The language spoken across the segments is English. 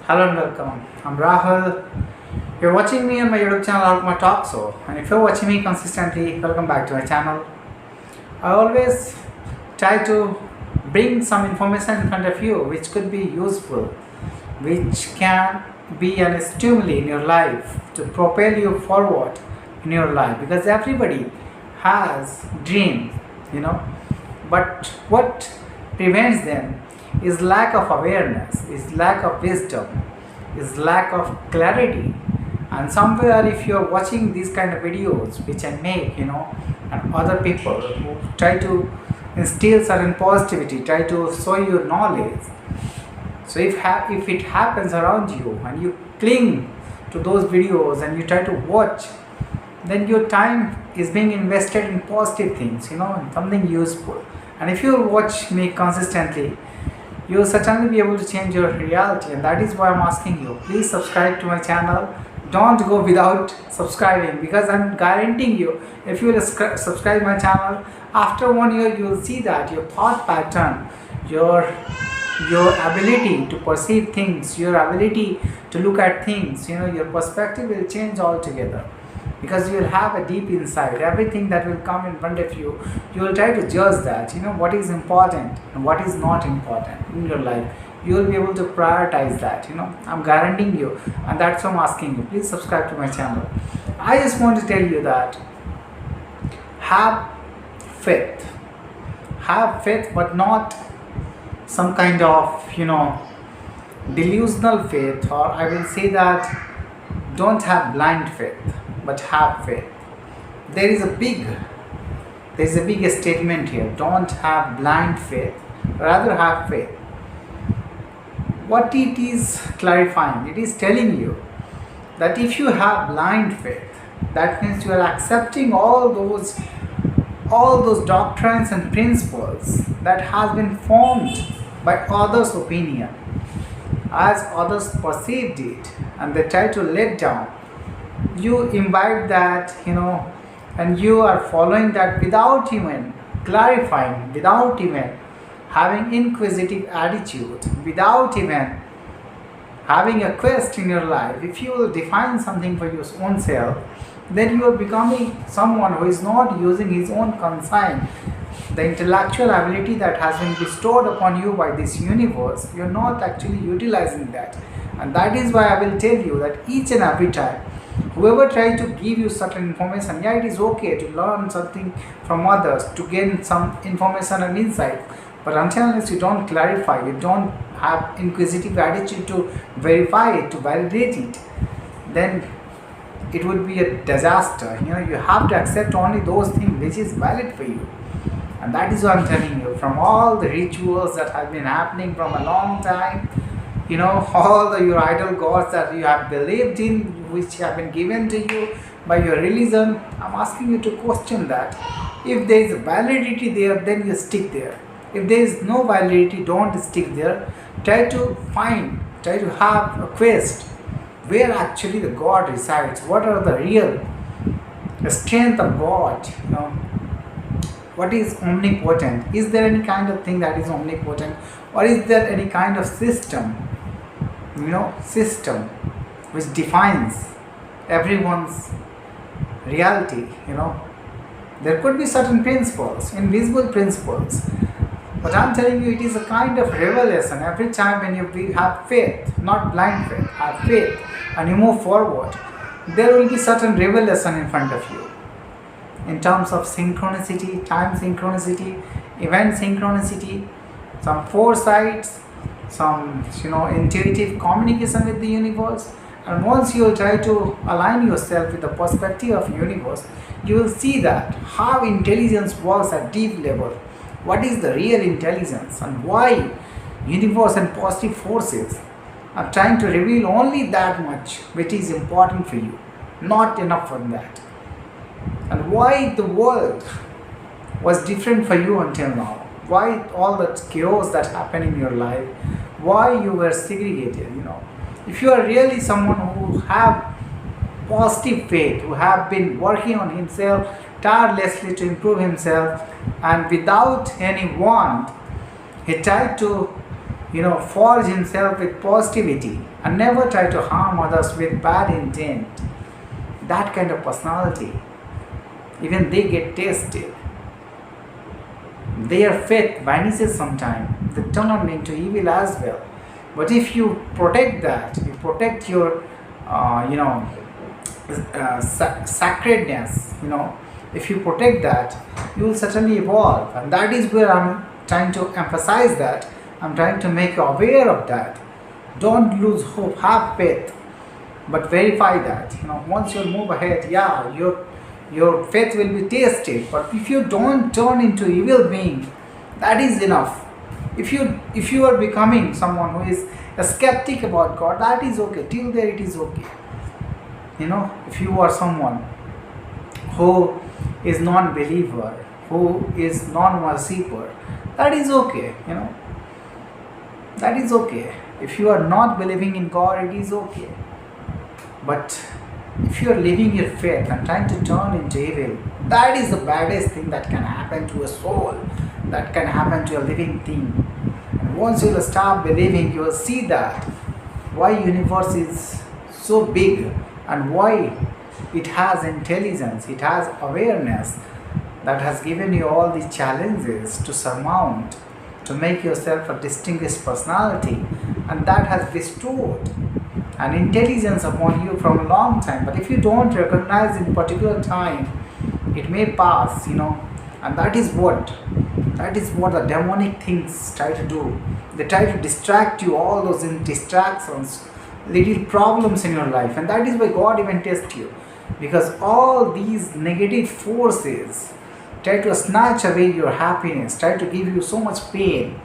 Hello and welcome. I'm Rahul. You're watching me on my YouTube channel Alkma Talk Show, and if you're watching me consistently, welcome back to my channel. I always try to bring some information in front of you which could be useful, which can be a stimuli in your life to propel you forward in your life, because everybody has dreams, you know, but what prevents them is lack of awareness, is lack of wisdom, is lack of clarity. And somewhere, if you're watching these kind of videos which I make, and other people who try to instill certain positivity, try to show you knowledge, so if it happens around you and you cling to those videos and you try to watch, then your time is being invested in positive things, in something useful. And if you watch me consistently, you will certainly be able to change your reality. And that is why I'm asking you, please subscribe to my channel. Don't go without subscribing, because I'm guaranteeing you, if you will subscribe my channel, after 1 year you will see that your thought pattern, your ability to perceive things, your ability to look at things, your perspective will change altogether, because you will have a deep insight. Everything that will come in front of you, you will try to judge that, what is important and what is not important in your life. You will be able to prioritize that. I'm guaranteeing you, and that's why I'm asking you, please subscribe to my channel. I just want to tell you that have faith. Have faith, but not some kind of delusional faith, or I will say that don't have blind faith, but have faith. There is a big statement here. Don't have blind faith, rather have faith. What it is clarifying, it is telling you that if you have blind faith, that means you are accepting all those doctrines and principles that has been formed by others' opinion, as others perceived it, and they try to let down. You imbibe that, and you are following that without even clarifying, without even having inquisitive attitude, without even having a quest in your life. If you will define something for your own self, then you are becoming someone who is not using his own conscience, the intellectual ability that has been bestowed upon you by this universe. You are not actually utilizing that. And that is why I will tell you that each and every time, whoever tries to give you certain information, yeah, it is okay to learn something from others, to gain some information and insight, but until you don't clarify, you don't have inquisitive attitude to verify it, to validate it, then it would be a disaster. You have to accept only those things which is valid for you. And that is what I'm telling you. From all the rituals that have been happening from a long time, all your idol gods that you have believed in, which have been given to you by your religion, I'm asking you to question that. If there is validity there, then you stick there. If there is no validity, don't stick there. Try to have a quest where actually the God resides. What are the real strength of God? What is omnipotent? Is there any kind of thing that is omnipotent, or is there any kind of system which defines everyone's reality? There could be certain principles, invisible principles, but I'm telling you, it is a kind of revelation. Every time when you have faith, not blind faith, have faith, and you move forward, there will be certain revelation in front of you, in terms of synchronicity, time synchronicity, event synchronicity, some foresights, some intuitive communication with the universe. And once you will try to align yourself with the perspective of universe, you will see that how intelligence works at deep level. What is the real intelligence, and why universe and positive forces are trying to reveal only that much which is important for you, not enough for that. And why the world was different for you until now. Why all that chaos that happened in your life, why you were segregated. If you are really someone who have positive faith, who have been working on himself tirelessly to improve himself, and without any want, he tried to forge himself with positivity and never try to harm others with bad intent. That kind of personality, even they get tested. Their faith vanishes sometimes. They turn into evil as well. But if you protect that, you protect your, sacredness, if you protect that, you will certainly evolve. And that is where I'm trying to emphasize that. I'm trying to make you aware of that. Don't lose hope, have faith, but verify that. Once you move ahead, yeah, your faith will be tested. But if you don't turn into evil being, that is enough. If you are becoming someone who is a skeptic about God, that is okay. Till there it is okay. If you are someone who is non-believer, who is non-worshipper, that is okay. That is okay. If you are not believing in God, it is okay. But if you are living your faith and trying to turn into evil, that is the baddest thing that can happen to a soul, that can happen to a living thing. And once you will start believing, you will see that why universe is so big and why it has intelligence, it has awareness that has given you all these challenges to surmount, to make yourself a distinguished personality, and that has bestowed an intelligence upon you from a long time. But if you don't recognize in particular time, it may pass, and that is what the demonic things try to do. They try to distract you, all those distractions, little problems in your life, and that is why God even tests you, because all these negative forces try to snatch away your happiness, try to give you so much pain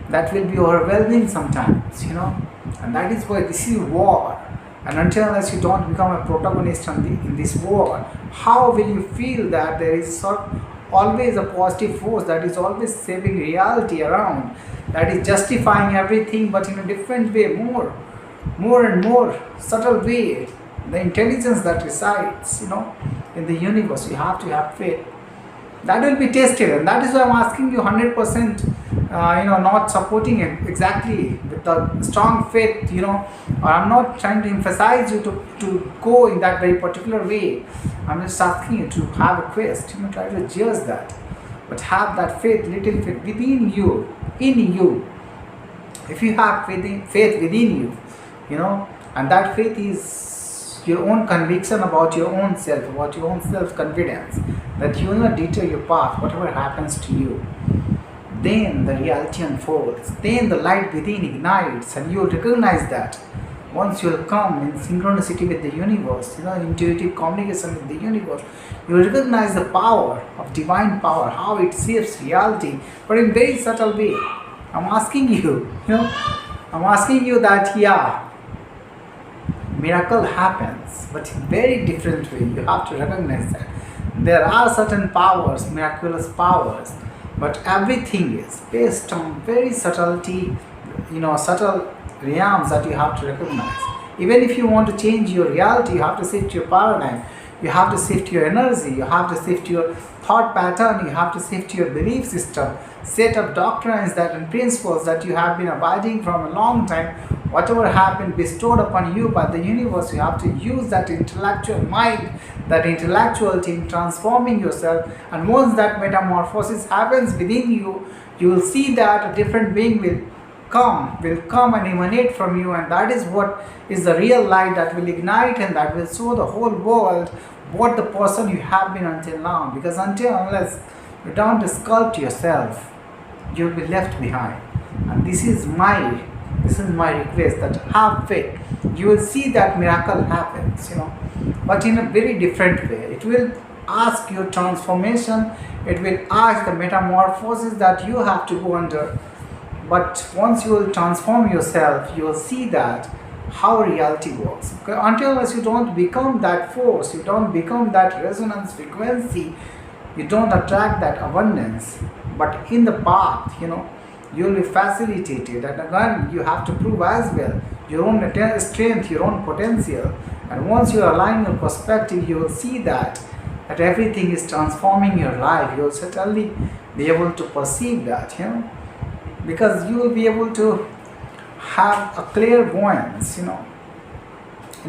that will be overwhelming sometimes, and that is why this is war. And until unless you don't become a protagonist in this war, how will you feel that there is always a positive force that is always saving reality around, that is justifying everything but in a different way, more and more subtle way, the intelligence that resides in the universe. You have to have faith. That will be tested, and that is why I'm asking you 100%, not supporting it exactly with the strong faith, or I'm not trying to emphasize you to go in that very particular way. I'm just asking you to have a quest, try to judge that, but have that faith, little faith within you, in you. If you have faith within you, and that faith is your own conviction about your own self, about your own self-confidence, that you will not deter your path, whatever happens to you, then the reality unfolds, then the light within ignites, and you will recognize that. Once you will come in synchronicity with the universe, intuitive communication with the universe, you will recognize the power of divine power, how it shapes reality, but in very subtle way. I'm asking you, that, yeah, miracle happens, but in very different way. You have to recognize that there are certain powers, miraculous powers, but everything is based on very subtlety, subtle realms that you have to recognize. Even if you want to change your reality, you have to shift your paradigm, you have to shift your energy, you have to shift your thought pattern, you have to shift your belief system, set of doctrines and principles that you have been abiding from a long time. Whatever have been bestowed upon you by the universe, you have to use that intellectual mind, that intellectuality in transforming yourself. And once that metamorphosis happens within you, you will see that a different being will come and emanate from you, and that is what is the real light that will ignite and that will show the whole world what the person you have been until now. Because unless you don't sculpt yourself, you will be left behind. And this is my request, that have faith. You will see that miracle happens, but in a very different way. It will ask your transformation, it will ask the metamorphosis that you have to go under. But once you will transform yourself, you will see that how reality works. Until unless you don't become that force, you don't become that resonance frequency, you don't attract that abundance. But in the path, you will be facilitated, and again you have to prove as well your own strength, your own potential. And once you align your perspective, you will see that everything is transforming your life. You will certainly be able to perceive that, because you will be able to have a clairvoyance, in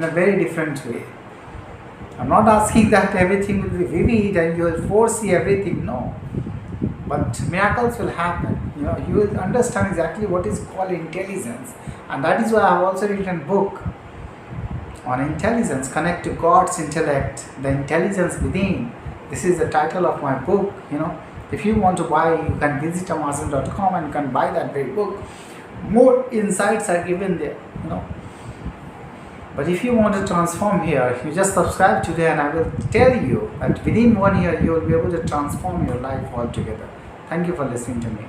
a very different way. I'm not asking that everything will be vivid and you will foresee everything, no. But miracles will happen. You will understand exactly what is called intelligence. And that is why I have also written a book on intelligence, connect to God's intellect, the intelligence within. This is the title of my book. If you want to buy, you can visit Amazon.com and you can buy that very book. More insights are given there. But if you want to transform here, you just subscribe today and I will tell you that within 1 year you will be able to transform your life altogether. Thank you for listening to me.